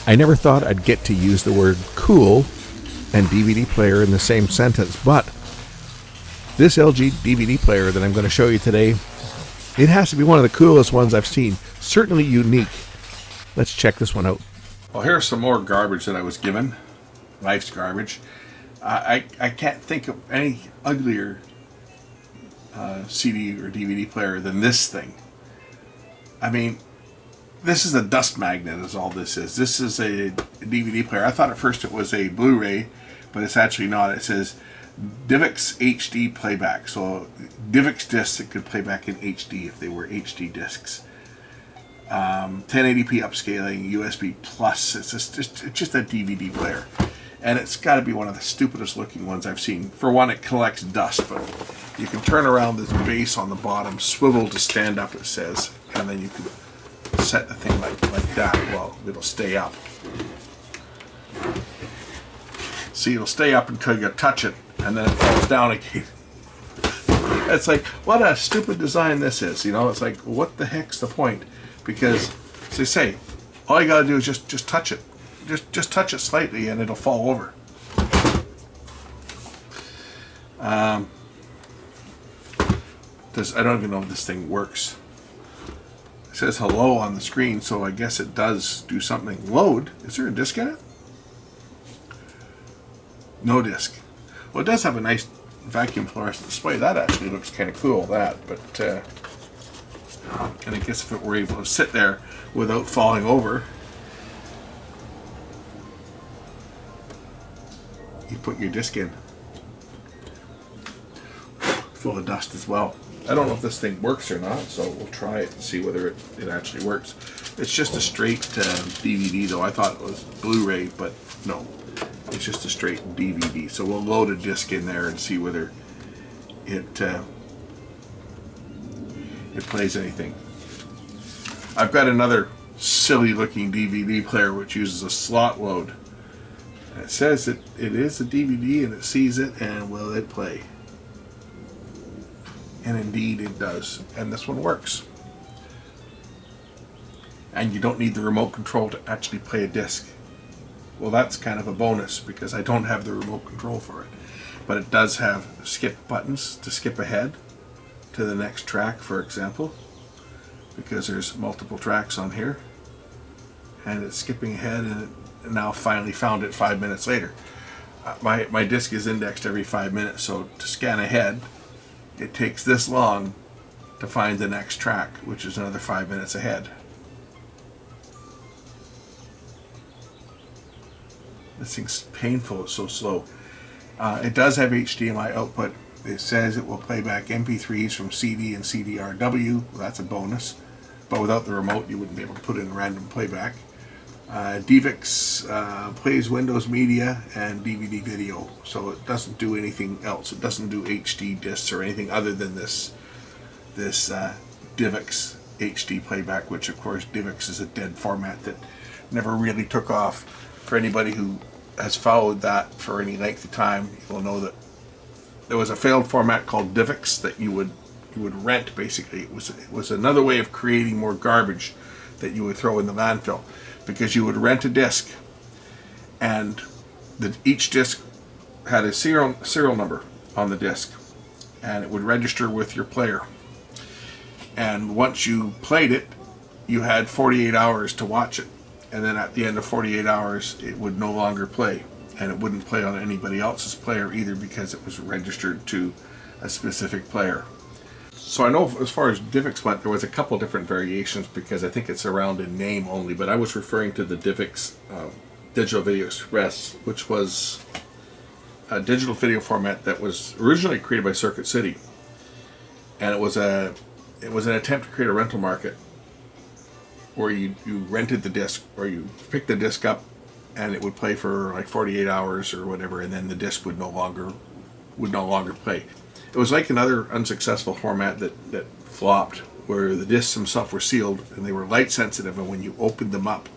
I never thought I'd get to use the word cool and DVD player in the same sentence, but this LG DVD player that I'm going to show you today, it has to be one of the coolest ones I've seen. Certainly unique. Let's check this one out. Well, here's some more garbage that I was given. Life's garbage. I can't think of any uglier CD or DVD player than this thing. I mean, this is a dust magnet is all this is. This is a DVD player. I thought at first it was a Blu-ray, but it's actually not. It says DivX HD playback. So DivX discs that could play back in HD if they were HD discs. 1080p upscaling, USB plus. It's just a DVD player. And it's got to be one of the stupidest looking ones I've seen. For one, it collects dust, but you can turn around this base on the bottom, swivel to stand up, it says, and then you can set the thing like that. Well, it'll stay up. See, it'll stay up until you touch it, and then it falls down again. It's like, what a stupid design this is, you know? It's like, what the heck's the point? Because, as they say, all you gotta do is just touch it. Just touch it slightly and it'll fall over. I don't even know if this thing works. It says hello on the screen, so I guess it does do something. Load? Is there a disc in it? No disc. Well, it does have a nice vacuum fluorescent display. That actually looks kind of cool, that. But, and I guess if it were able to sit there without falling over, you put your disc in. Full of dust as well. I don't know if this thing works or not, so we'll try it and see whether it actually works. It's just a straight DVD though. I thought it was Blu-ray, but no. It's just a straight DVD. So we'll load a disc in there and see whether it plays anything. I've got another silly looking DVD player which uses a slot load. It says that it is a DVD and it sees it, and will it play? And indeed it does. And this one works. And you don't need the remote control to actually play a disc. Well, that's kind of a bonus because I don't have the remote control for it. But it does have skip buttons to skip ahead to the next track, for example, because there's multiple tracks on here. And it's skipping ahead, and it now finally found it 5 minutes later. My disc is indexed every 5 minutes, so to scan ahead, it takes this long to find the next track, which is another 5 minutes ahead. This thing's painful, it's so slow. It does have HDMI output. It says it will play back MP3s from CD and CDRW. Well, that's a bonus. But without the remote, you wouldn't be able to put in random playback. DivX plays Windows Media and DVD video, so it doesn't do anything else. It doesn't do HD discs or anything other than this DivX HD playback, which of course DivX is a dead format that never really took off. For anybody who has followed that for any length of time, you'll know that there was a failed format called DivX that you would rent. Basically, it was another way of creating more garbage that you would throw in the landfill, because you would rent a disc, and each disc had a serial number on the disc, and it would register with your player. And once you played it, you had 48 hours to watch it, and then at the end of 48 hours, it would no longer play, and it wouldn't play on anybody else's player either because it was registered to a specific player. So I know as far as DivX went, there was a couple different variations because I think it's around in name only, but I was referring to the DivX Digital Video Express, which was a digital video format that was originally created by Circuit City, and it was an attempt to create a rental market where you rented the disc, or you picked the disc up and it would play for like 48 hours or whatever, and then the disc would no longer play. It was like another unsuccessful format that flopped, where the discs themselves were sealed and they were light sensitive, and when you opened them up,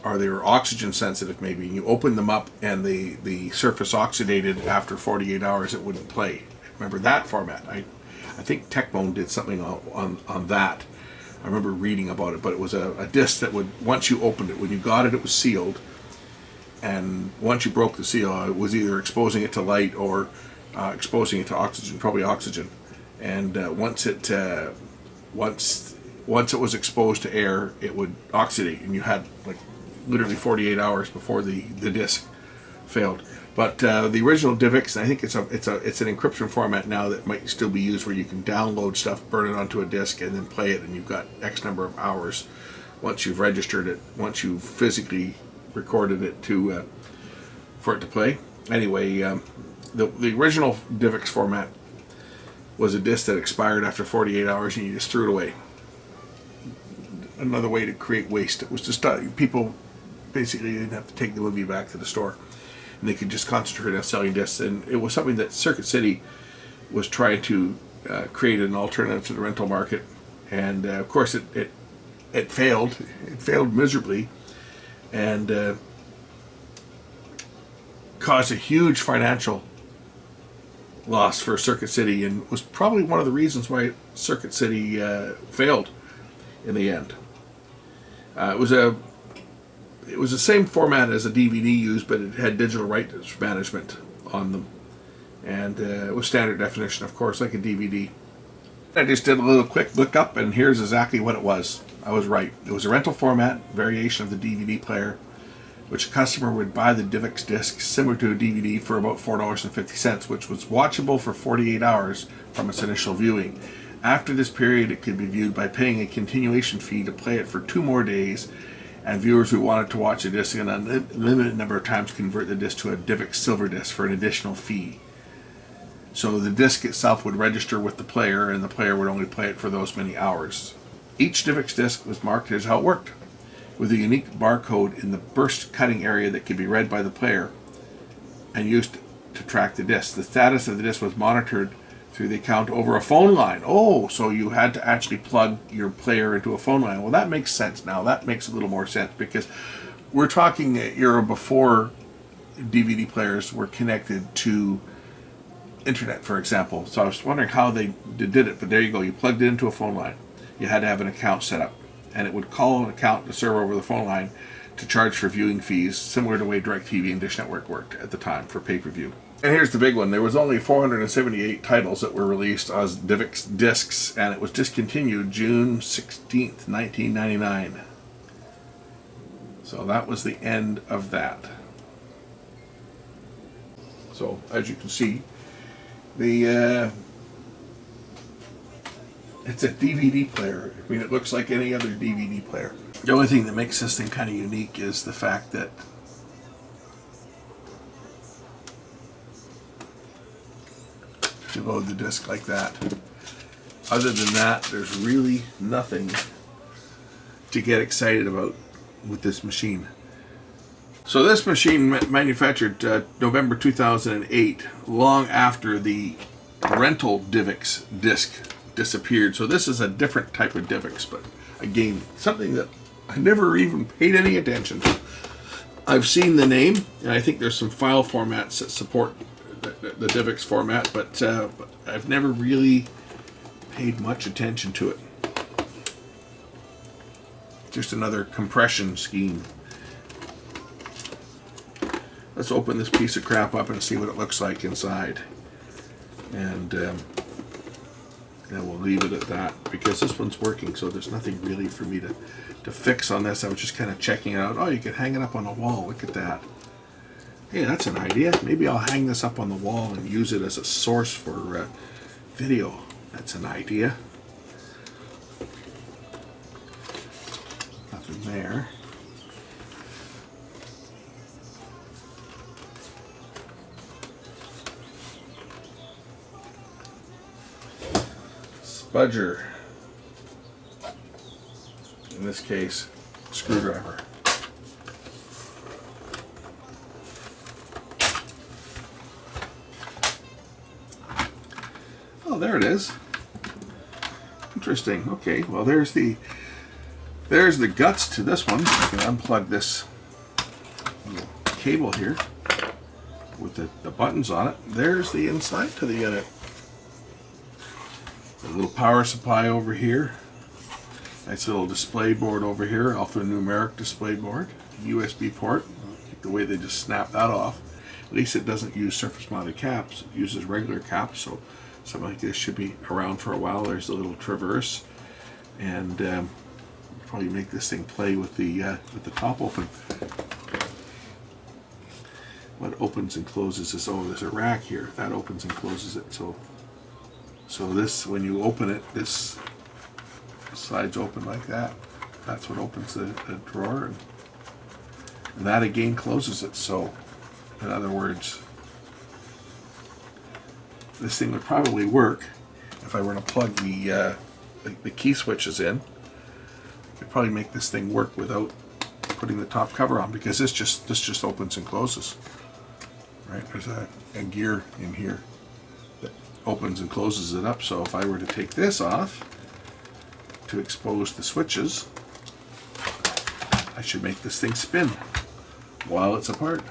or they were oxygen sensitive maybe, and you opened them up and the surface oxidated after 48 hours, it wouldn't play. Remember that format? I think Techbone did something on that. I remember reading about it, but it was a disc that would, once you opened it, when you got it, it was sealed. And once you broke the seal, it was either exposing it to light or exposing it to oxygen, probably oxygen. And once it was exposed to air, it would oxidate, and you had like literally 48 hours before the disc failed. But the original DivX, I think it's an encryption format now that might still be used, where you can download stuff, burn it onto a disc, and then play it, and you've got X number of hours once you've registered it, once you've physically recorded it for it to play. Anyway, the original DivX format was a disc that expired after 48 hours, and you just threw it away. Another way to create waste. It was just people basically didn't have to take the movie back to the store, and they could just concentrate on selling discs. And it was something that Circuit City was trying to create an alternative to the rental market, and of course it failed. It failed miserably, and caused a huge financial loss for Circuit City, and was probably one of the reasons why Circuit City failed in the end. It was the same format as a DVD used, but it had digital rights management on them, and it was standard definition, of course, like a DVD. I just did a little quick look up, and here's exactly what it was. I was right. It was a rental format variation of the DVD player, which a customer would buy the DivX disc similar to a DVD for about $4.50, which was watchable for 48 hours from its initial viewing. After this period, it could be viewed by paying a continuation fee to play it for 2 more days, and viewers who wanted to watch a disc an unlimited number of times convert the disc to a DivX Silver disc for an additional fee. So the disc itself would register with the player, and the player would only play it for those many hours. Each DivX disc was marked. Here's how it worked: with a unique barcode in the burst cutting area that could be read by the player and used to track the disc. The status of the disc was monitored through the account over a phone line. Oh, so you had to actually plug your player into a phone line. Well, that makes sense now. That makes a little more sense, because we're talking an era before DVD players were connected to internet, for example. So I was wondering how they did it, but there you go. You plugged it into a phone line. You had to have an account set up, and it would call an account to serve over the phone line to charge for viewing fees, similar to the way DirecTV and Dish Network worked at the time for pay-per-view. And here's the big one. There was only 478 titles that were released as DivX discs, and it was discontinued June 16th, 1999. So that was the end of that. So, as you can see, it's a DVD player. I mean, it looks like any other DVD player. The only thing that makes this thing kind of unique is the fact that you load the disc like that. Other than that, there's really nothing to get excited about with this machine. So this machine manufactured November 2008, long after the rental DivX disc disappeared. So this is a different type of DivX, but again, something that I never even paid any attention to. I've seen the name, and I think there's some file formats that support the DivX format, but I've never really paid much attention to it. Just another compression scheme. Let's open this piece of crap up and see what it looks like inside. And then we'll leave it at that, because this one's working, so there's nothing really for me to fix on this. I was just kind of checking it out. Oh, you can hang it up on the wall. Look at that. Hey, that's an idea. Maybe I'll hang this up on the wall and use it as a source for video. That's an idea. Nothing there. Spudger. In this case, screwdriver. Oh, there it is. Interesting. Okay, well, there's the guts to this one. I can unplug this little cable here with the buttons on it. There's the inside to the unit. A little power supply over here. Nice little display board over here, alphanumeric display board, USB port. The way they just snap that off. At least it doesn't use surface mounted caps, it uses regular caps, so something like this should be around for a while. There's a little traverse, and probably make this thing play with the top open. What opens and closes is, oh, there's a rack here that opens and closes it. So this, when you open it, this slides open like that. That's what opens the drawer, and that again closes it. So in other words, this thing would probably work if I were to plug the key switches in. I could probably make this thing work without putting the top cover on, because this just opens and closes. Right, there's a gear in here that opens and closes it up. So if I were to take this off to expose the switches, I should make this thing spin while it's apart.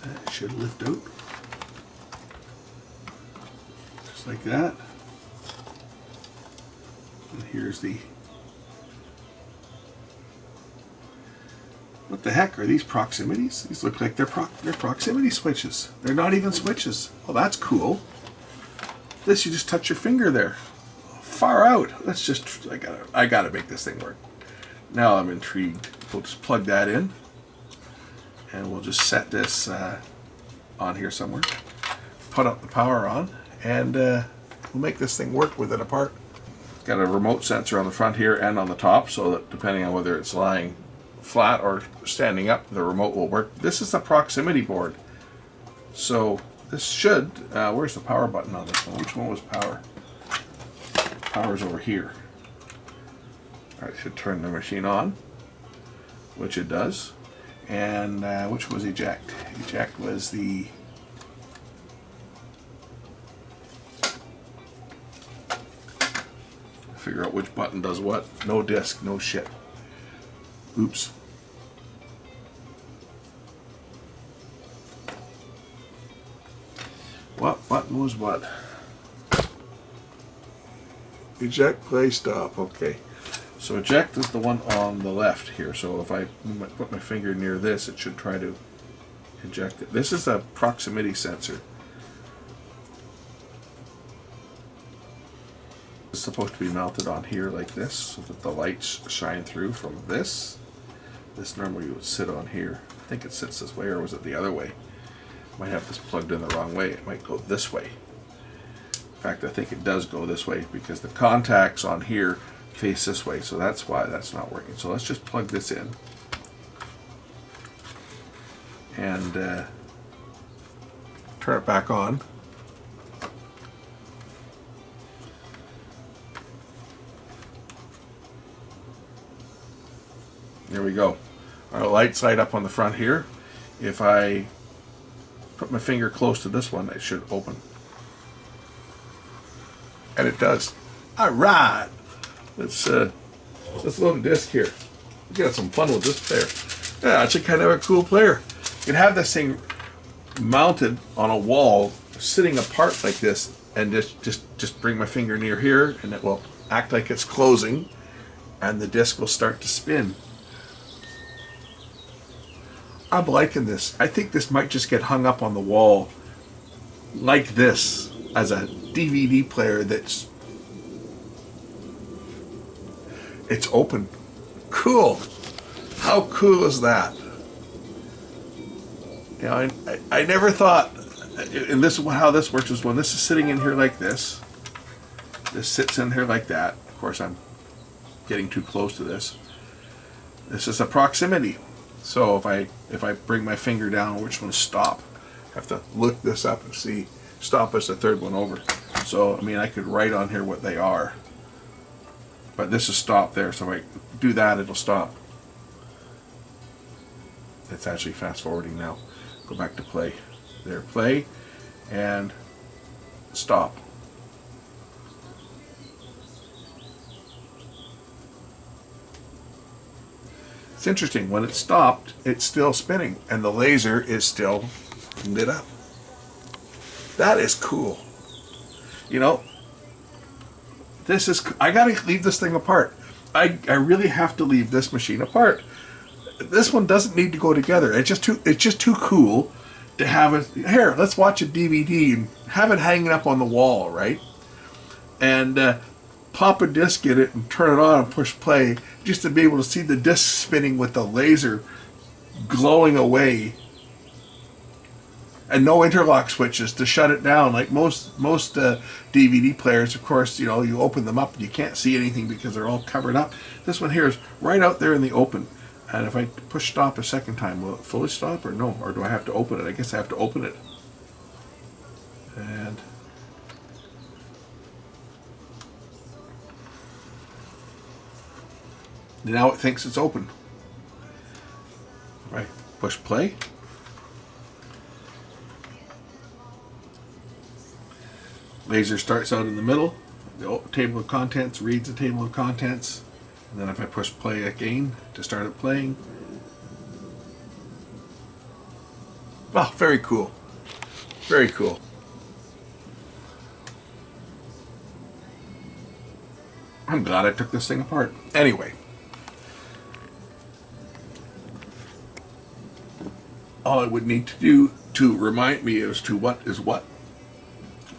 That should lift out just like that. And here's the... What the heck are these proximities? These look like they're proximity switches. They're not even switches. Well, that's cool. This, you just touch your finger there. Far out. Let's just, I gotta make this thing work. Now I'm intrigued. We'll just plug that in, and we'll just set this on here somewhere. Put up the power on, and we'll make this thing work with it apart. Got a remote sensor on the front here and on the top, so that depending on whether it's lying flat or standing up, the remote will work. This is the proximity board, so this should, where's the power button on this one? Which one was power? Power's over here. Alright, should turn the machine on, which it does. And which was eject? Eject was the... Figure out which button does what. No disk, no shit. Oops. What button was what? Eject, play, stop. Okay. So eject is the one on the left here. So if I put my finger near this, it should try to eject it. This is a proximity sensor. It's supposed to be mounted on here like this, so that the lights shine through from this. This normally would sit on here. I think it sits this way, or was it the other way? Might have this plugged in the wrong way. It might go this way. In fact, I think it does go this way because the contacts on here face this way, so that's why that's not working. So let's just plug this in and turn it back on. There we go. Our light's light up on the front here. If I put my finger close to this one, it should open. And it does. Alright! Let's load a disc here. We got some fun with this player. Yeah, it's a kind of a cool player. You can have this thing mounted on a wall, sitting apart like this, and just bring my finger near here, and it will act like it's closing, and the disc will start to spin. I'm liking this. I think this might just get hung up on the wall like this as a DVD player that's... It's open. Cool. How cool is that? You know, I never thought, and this is how this works, is when this is sitting in here like this sits in here like that. Of course, I'm getting too close to this. This is a proximity. So if I bring my finger down, which one's stop? I have to look this up and see. Stop is the third one over. So, I mean, I could write on here what they are. But this is stop there, so if I do that, it'll stop. It's actually fast forwarding now. Go back to play. There, play, and stop. It's interesting, when it stopped, it's still spinning, and the laser is still lit up. That is cool. You know, this is, I gotta leave this thing apart. I really have to leave this machine apart. This one doesn't need to go together. It's just too cool to have it. Here, let's watch a DVD and have it hanging up on the wall, right? And pop a disc in it and turn it on and push play, just to be able to see the disc spinning with the laser glowing away, and no interlock switches to shut it down. Like most DVD players, of course, you know, you open them up and you can't see anything because they're all covered up. This one here is right out there in the open. And if I push stop a second time, will it fully stop or no? Or do I have to open it? I guess I have to open it. And now it thinks it's open. Right, push play. Laser starts out in the middle. The table of contents reads the table of contents. And then if I push play again to start it playing. Oh, very cool. Very cool. I'm glad I took this thing apart. Anyway. All I would need to do to remind me as to what is what.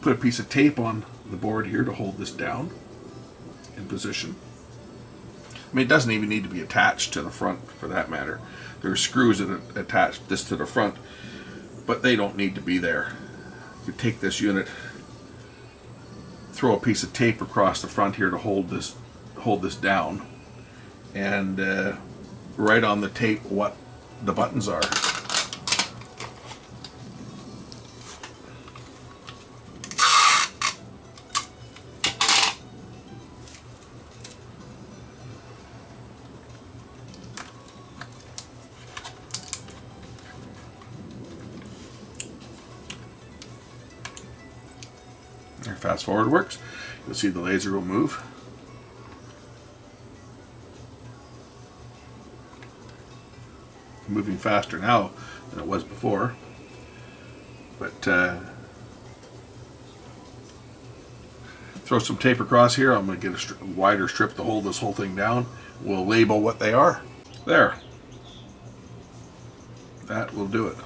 Put a piece of tape on the board here to hold this down in position. I mean, it doesn't even need to be attached to the front for that matter. There are screws that attach this to the front, but they don't need to be there. You take this unit, throw a piece of tape across the front here to hold this down, and write on the tape what the buttons are. Fast forward works. You'll see the laser will move. Moving faster now than it was before. But throw some tape across here. I'm going to get a wider strip to hold this whole thing down. We'll label what they are. There. That will do it.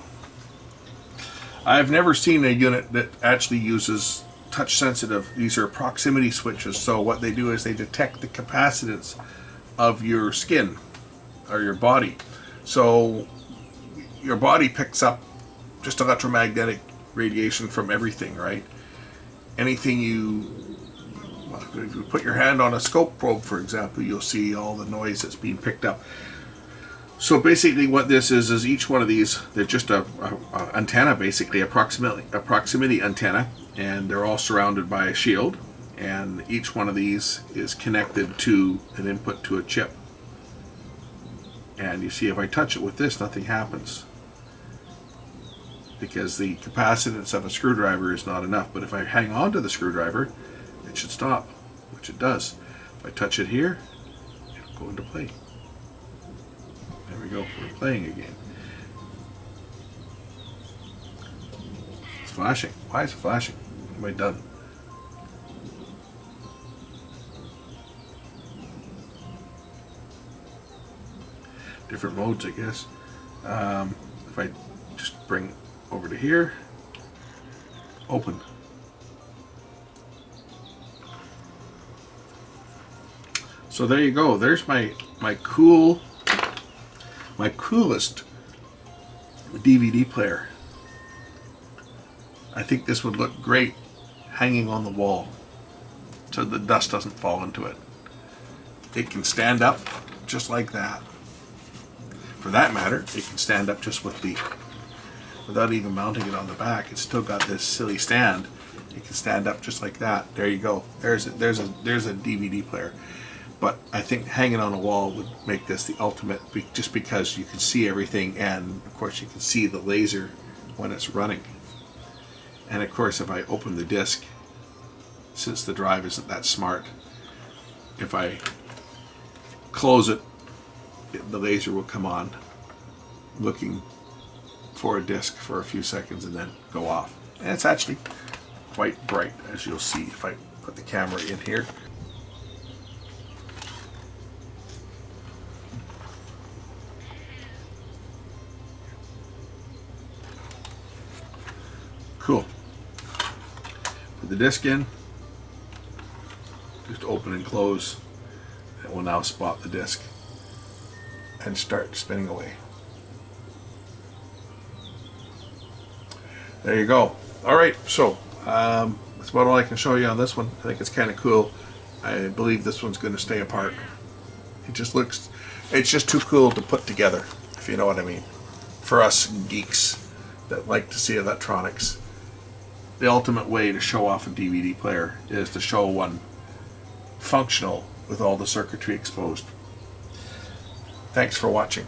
I've never seen a unit that actually uses touch sensitive. These are proximity switches, so what they do is they detect the capacitance of your skin or your body. So your body picks up just electromagnetic radiation from everything, right? Anything if you put your hand on a scope probe, for example, you'll see all the noise that's being picked up. So basically what this is each one of these, they're just a antenna, basically a proximity antenna, and they're all surrounded by a shield, and each one of these is connected to an input to a chip. And you see, if I touch it with this, nothing happens, because the capacitance of a screwdriver is not enough. But if I hang on to the screwdriver, it should stop, which it does. If I touch it here, it'll go into play. There we go, we're playing again. It's flashing. Why is it flashing? What have I done? Different modes, I guess. If I just bring over to here, open. So there you go. There's my coolest DVD player. I think this would look great hanging on the wall so the dust doesn't fall into it. It can stand up just like that. For that matter, it can stand up just without even mounting it on the back. It's still got this silly stand. It can stand up just like that. There you go. There's a DVD player. But I think hanging on a wall would make this the ultimate, just because you can see everything, and of course you can see the laser when it's running. And of course, if I open the disc, since the drive isn't that smart, if I close it, the laser will come on looking for a disc for a few seconds and then go off. And it's actually quite bright, as you'll see if I put the camera in here. Cool. Put the disc in, just open and close. It will now spot the disc and start spinning away. There you go. Alright, so that's about all I can show you on this one. I think it's kind of cool. I believe this one's going to stay apart. It just looks, it's just too cool to put together, if you know what I mean. For us geeks that like to see electronics, the ultimate way to show off a DVD player is to show one functional with all the circuitry exposed. Thanks for watching.